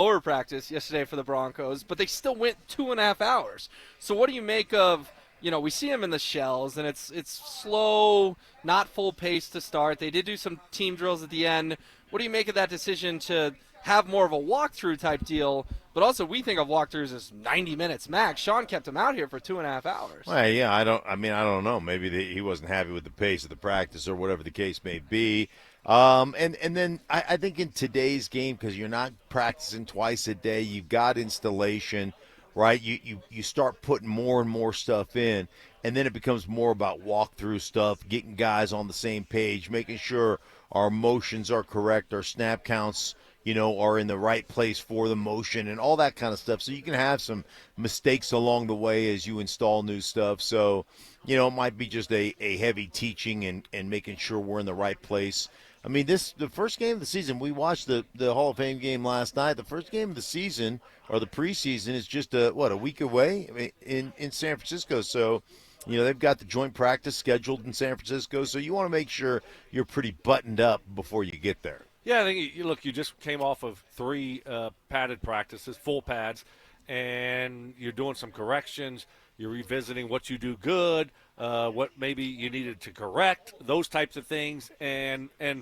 Lower practice yesterday for the Broncos, but they still went 2.5 hours. So what do you make of, we see them in the shells, and it's slow, not full pace to start. They did do some team drills at the end. What do you make of that decision to have more of a walkthrough type deal? But also, we think of walkthroughs as 90 minutes max. Sean kept him out here for 2.5 hours. Well, yeah, I don't know. Maybe he wasn't happy with the pace of the practice or whatever the case may be. And then I think in today's game, because you're not practicing twice a day, you've got installation, right? You start putting more and more stuff in, and then it becomes more about walkthrough stuff, getting guys on the same page, making sure our motions are correct, our snap counts, are in the right place for the motion and all that kind of stuff. So you can have some mistakes along the way as you install new stuff. So, it might be just a heavy teaching and making sure we're in the right place. I mean, the first game of the season, we watched the Hall of Fame game last night. The first game of the season, or the preseason, is just a week away in San Francisco. So, they've got the joint practice scheduled in San Francisco. So you want to make sure you're pretty buttoned up before you get there. Yeah, I think, you just came off of 3 padded practices, full pads, and you're doing some corrections. You're revisiting what you do good, what maybe you needed to correct, those types of things. And I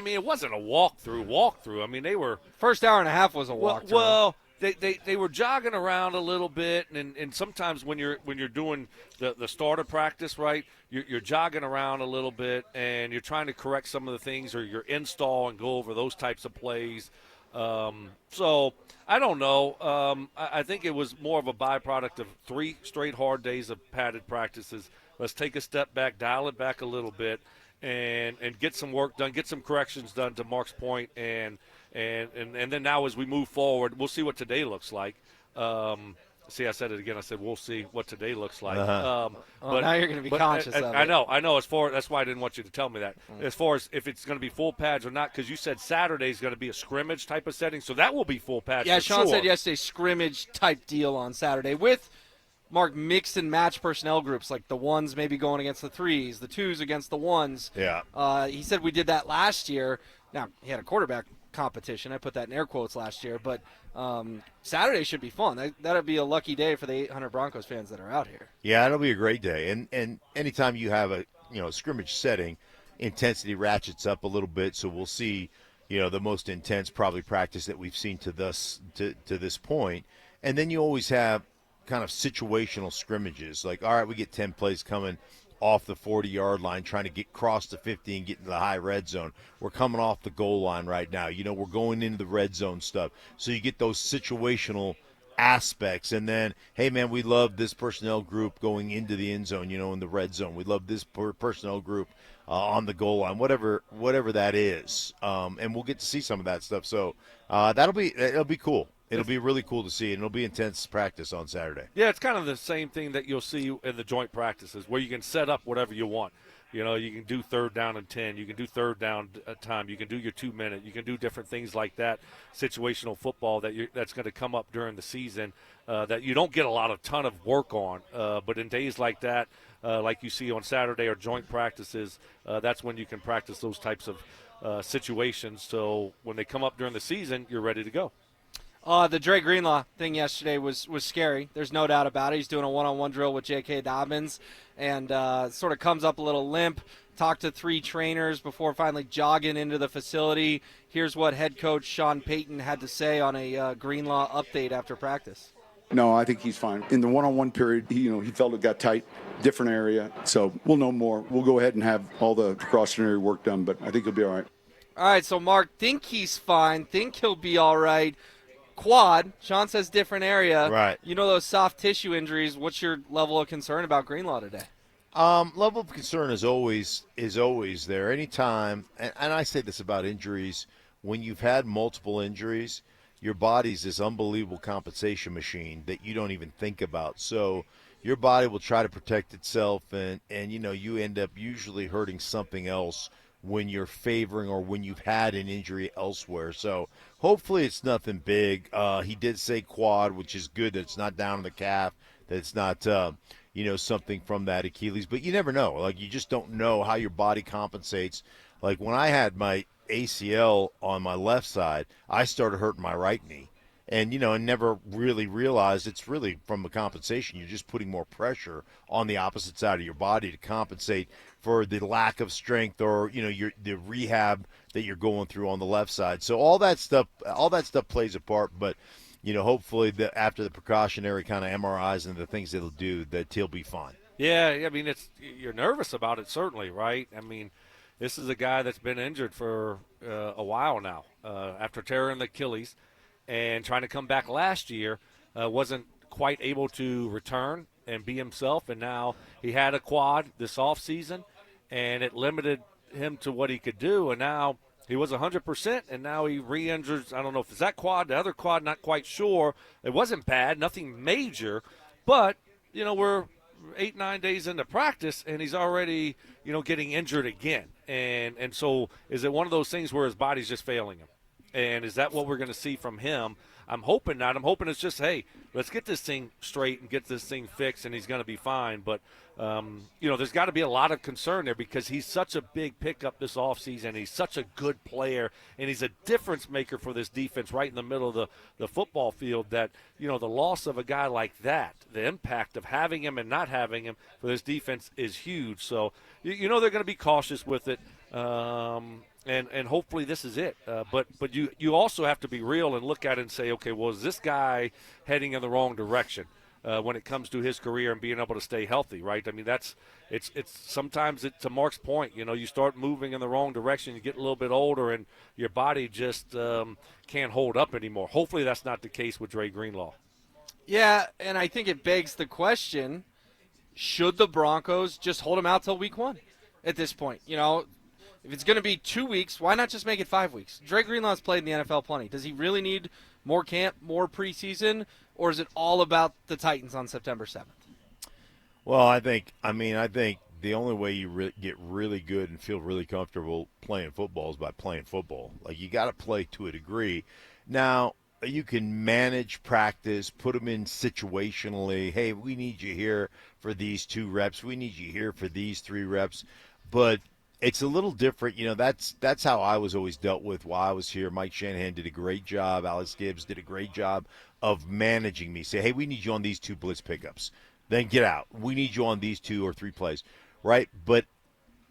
mean, it wasn't a walkthrough. I mean, they were – First hour and a half was a walkthrough. Well, they were jogging around a little bit, and sometimes when you're doing the starter practice, right, you're jogging around a little bit, and you're trying to correct some of the things, or you're install and go over those types of plays. So I don't know. I think it was more of a byproduct of 3 straight hard days of padded practices. Let's take a step back, dial it back a little bit, and get some work done, get some corrections done, to Mark's point, and then now as we move forward, we'll see what today looks like. See, I said it again. I said we'll see what today looks like. But now you're going to be conscious of it. I know. That's why I didn't want you to tell me that. As far as if it's going to be full pads or not, because you said Saturday is going to be a scrimmage type of setting, so that will be full pads. Yeah, for Sean sure. said yesterday scrimmage type deal on Saturday with Mark mixed and match personnel groups, like the ones maybe going against the 3s, the 2s against the 1s. Yeah. He said we did that last year. Now, he had a quarterback competition. I put that in air quotes last year, but Saturday should be fun. That'll be a lucky day for the 800 Broncos fans that are out here. Yeah, it'll be a great day. And anytime you have a scrimmage setting, intensity ratchets up a little bit. So we'll see the most intense probably practice that we've seen to this point. And then you always have kind of situational scrimmages. Like, all right, we get 10 plays coming off the 40-yard line, trying to get across the 50 and get into the high red zone. We're coming off the goal line right now. We're going into the red zone stuff. So you get those situational aspects. And then, hey, man, we love this personnel group going into the end zone, in the red zone. We love this personnel group on the goal line, whatever that is. And we'll get to see some of that stuff. So it'll be cool. It'll be really cool to see, and it'll be intense practice on Saturday. Yeah, it's kind of the same thing that you'll see in the joint practices, where you can set up whatever you want. You can do 3rd down and 10. You can do 3rd down time. You can do your 2-minute. You can do different things like that, situational football that's going to come up during the season that you don't get a ton of work on. But in days like that, like you see on Saturday or joint practices, that's when you can practice those types of situations. So when they come up during the season, you're ready to go. The Dre Greenlaw thing yesterday was scary. There's no doubt about it. He's doing a one-on-one drill with J.K. Dobbins and sort of comes up a little limp. Talked to 3 trainers before finally jogging into the facility. Here's what head coach Sean Payton had to say on a Greenlaw update after practice. No, I think he's fine. In the one-on-one period, he felt it got tight, different area. So we'll know more. We'll go ahead and have all the precautionary work done, but I think he'll be all right. All right, so Mark, think he's fine, think he'll be all right. Quad, Sean says different area. Right. Those soft tissue injuries. What's your level of concern about Greenlaw today? Level of concern is always there. Anytime, and I say this about injuries, when you've had multiple injuries, your body's this unbelievable compensation machine that you don't even think about. So your body will try to protect itself, and you end up usually hurting something else when you're favoring or when you've had an injury elsewhere. So hopefully it's nothing big. He did say quad, which is good that it's not down in the calf, that it's not, something from that Achilles. But you never know. Like, you just don't know how your body compensates. Like, when I had my ACL on my left side, I started hurting my right knee. And, and never really realized it's really from a compensation. You're just putting more pressure on the opposite side of your body to compensate for the lack of strength or, the rehab that you're going through on the left side. So all that stuff plays a part. But, hopefully after the precautionary kind of MRIs and the things it'll do, that he'll be fine. Yeah, I mean, you're nervous about it, certainly, right? I mean, this is a guy that's been injured for a while now after tearing the Achilles. And trying to come back last year, wasn't quite able to return and be himself. And now he had a quad this offseason, and it limited him to what he could do. And now he was 100%, and now he re-injures. I don't know if it's that quad, the other quad, not quite sure. It wasn't bad, nothing major. But, we're 8-9 days into practice, and he's already, getting injured again. And so is it one of those things where his body's just failing him? And is that what we're going to see from him? I'm hoping not. I'm hoping it's just, hey, let's get this thing straight and get this thing fixed, and he's going to be fine. But, there's got to be a lot of concern there because he's such a big pickup this offseason. He's such a good player, and he's a difference maker for this defense right in the middle of the football field that, the loss of a guy like that, the impact of having him and not having him for this defense is huge. So, they're going to be cautious with it. And hopefully this is it. But you also have to be real and look at it and say, okay, well, is this guy heading in the wrong direction when it comes to his career and being able to stay healthy, right? I mean, it's sometimes to Mark's point, you start moving in the wrong direction, you get a little bit older, and your body just can't hold up anymore. Hopefully that's not the case with Dre Greenlaw. Yeah, and I think it begs the question, should the Broncos just hold him out till week 1 at this point? If it's going to be 2 weeks, why not just make it 5 weeks? Dre Greenlaw's played in the NFL plenty. Does he really need more camp, more preseason, or is it all about the Titans on September 7th? Well, I think the only way you get really good and feel really comfortable playing football is by playing football. Like, you got to play to a degree. Now, you can manage practice, put them in situationally. Hey, we need you here for these 2 reps. We need you here for these 3 reps. But it's a little different. That's how I was always dealt with while I was here. Mike Shanahan did a great job. Alex Gibbs did a great job of managing me. Say, hey, we need you on these 2 blitz pickups. Then get out. We need you on these 2 or 3 plays, right? But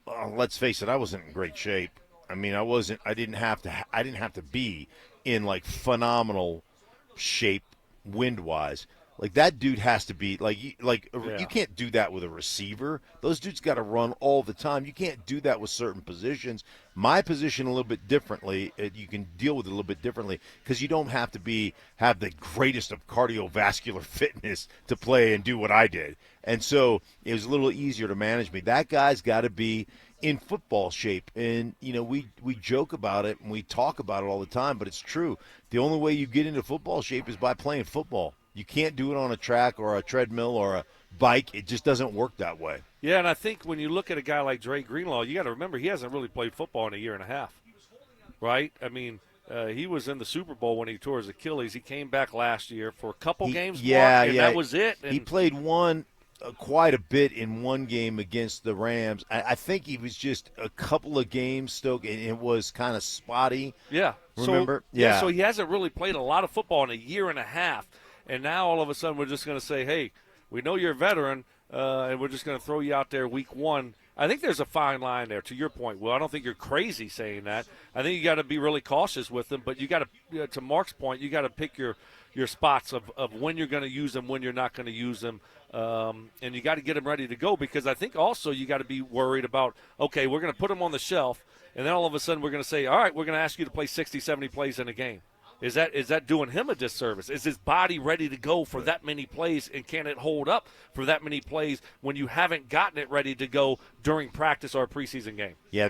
let's face it, I wasn't in great shape. I mean, I didn't have to be in like phenomenal shape wind-wise. Like, that dude has to be you can't do that with a receiver. Those dudes got to run all the time. You can't do that with certain positions. My position a little bit differently. You can deal with it a little bit differently because you don't have to have the greatest of cardiovascular fitness to play and do what I did. And so it was a little easier to manage me. That guy's got to be in football shape. And, we joke about it and we talk about it all the time, but it's true. The only way you get into football shape is by playing football. You can't do it on a track or a treadmill or a bike. It just doesn't work that way. Yeah, and I think when you look at a guy like Dre Greenlaw, you got to remember he hasn't really played football in a year and a half, right? I mean, he was in the Super Bowl when he tore his Achilles. He came back last year for a couple games, and that was it. And he played quite a bit in one game against the Rams. I think he was just a couple of games, Stoke, and it was kind of spotty. Yeah. Remember? So he hasn't really played a lot of football in a year and a half. And now all of a sudden we're just going to say, hey, we know you're a veteran, and we're just going to throw you out there week 1. I think there's a fine line there, to your point, Will. I don't think you're crazy saying that. I think you got to be really cautious with them. But you got to Mark's point, you got to pick your spots of when you're going to use them, when you're not going to use them. And you got to get them ready to go because I think also you got to be worried about, okay, we're going to put them on the shelf, and then all of a sudden we're going to say, all right, we're going to ask you to play 60, 70 plays in a game. Is that doing him a disservice? Is his body ready to go for that many plays, and can it hold up for that many plays when you haven't gotten it ready to go during practice or a preseason game? Yeah,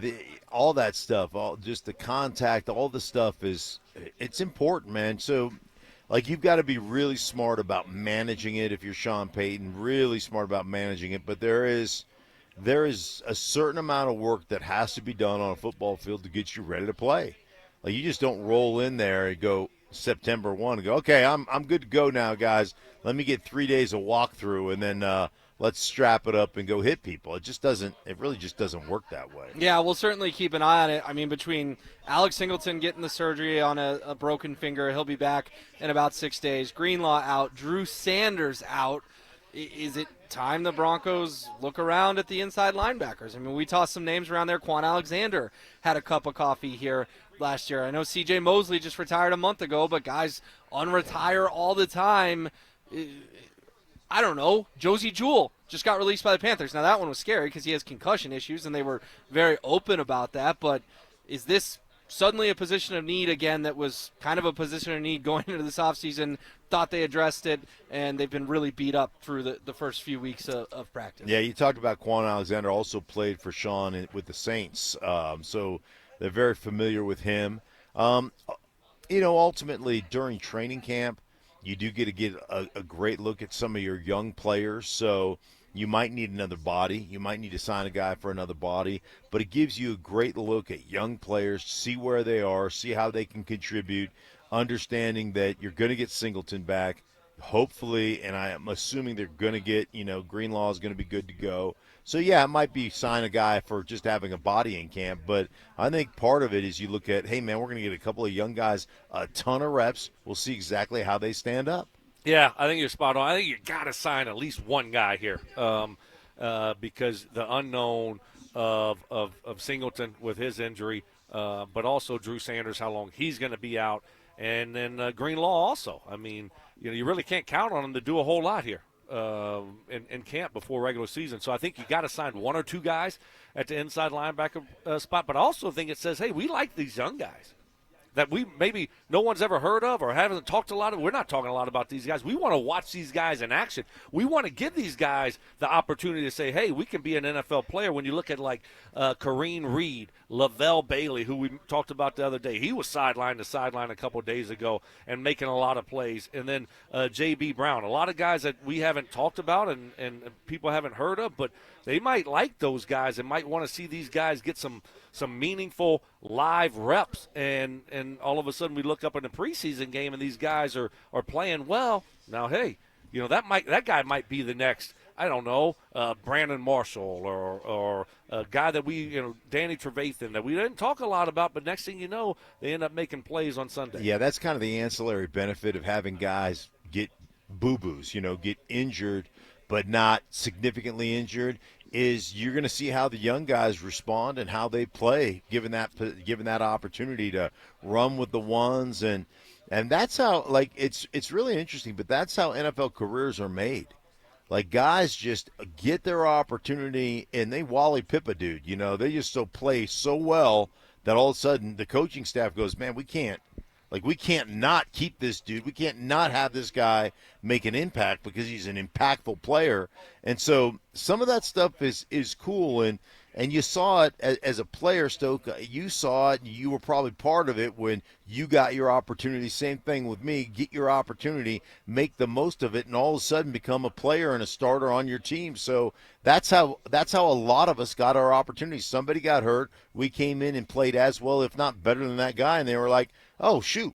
all that stuff, just the contact, all the stuff it's important, man. So, like, you've got to be really smart about managing it if you're Sean Payton, really smart about managing it. But there is a certain amount of work that has to be done on a football field to get you ready to play. Like, you just don't roll in there and go September 1 and go, okay, I'm good to go now, guys. Let me get 3 days of walkthrough, and then let's strap it up and go hit people. It really just doesn't work that way. Yeah, we'll certainly keep an eye on it. I mean, between Alex Singleton getting the surgery on a broken finger, he'll be back in about 6 days. Greenlaw out, Drew Sanders out. Is it time the Broncos look around at the inside linebackers? I mean, we tossed some names around there. Quan Alexander had a cup of coffee here last year. I know C.J. Mosley just retired a month ago, but guys unretire all the time. I don't know. Josie Jewell just got released by the Panthers. Now, that one was scary because he has concussion issues, and they were very open about that. But is this suddenly a position of need again that was kind of a position of need going into this offseason? Thought they addressed it, and they've been really beat up through the first few weeks of practice. Yeah, you talked about Quan Alexander, also played for Sean with the Saints, so they're very familiar with him. Ultimately during training camp, you do get a great look at some of your young players, so you might need another body. You might need to sign a guy for another body, but it gives you a great look at young players, see where they are, see how they can contribute, understanding that you're going to get Singleton back, hopefully, and I am assuming they're going to get, Greenlaw is going to be good to go. So, yeah, it might be sign a guy for just having a body in camp, but I think part of it is you look at, hey, man, we're going to get a couple of young guys a ton of reps. We'll see exactly how they stand up. Yeah, I think you're spot on. I think you got to sign at least one guy here because the unknown of Singleton with his injury, but also Drew Sanders, how long he's going to be out, and then Greenlaw also. I mean, you really can't count on him to do a whole lot here in camp before regular season. So I think you got to sign one or two guys at the inside linebacker spot, but I also think it says, hey, we like these young guys that we maybe no one's ever heard of or haven't talked a lot of. We're not talking a lot about these guys. We want to watch these guys in action. We want to give these guys the opportunity to say, hey, we can be an NFL player. When you look at like Kareem Reed, Levelle Bailey, who we talked about the other day, he was sideline to sideline a couple of days ago and making a lot of plays. And then J.B. Brown, a lot of guys that we haven't talked about and people haven't heard of, but they might like those guys and might want to see these guys get some meaningful live reps, and all of a sudden we look up in the preseason game and these guys are playing well. Now, hey, that guy might be the next, I don't know, Brandon Marshall or a guy that Danny Trevathan, that we didn't talk a lot about, but next thing you know, they end up making plays on Sunday. Yeah, that's kind of the ancillary benefit of having guys get boo-boos, get injured but not significantly injured, is you're going to see how the young guys respond and how they play, given that opportunity to run with the ones, and that's how, like, it's really interesting, but that's how NFL careers are made. Like, guys just get their opportunity and they Wally Pippa dude, they just so play so well that all of a sudden the coaching staff goes, man, we can't not keep this dude. We can't not have this guy make an impact because he's an impactful player. And so some of that stuff is cool. And you saw it as a player, Stoke. You saw it. You were probably part of it when you got your opportunity. Same thing with me. Get your opportunity, make the most of it, and all of a sudden become a player and a starter on your team. So that's how a lot of us got our opportunities. Somebody got hurt. We came in and played as well, if not better than that guy, and they were like, oh, shoot,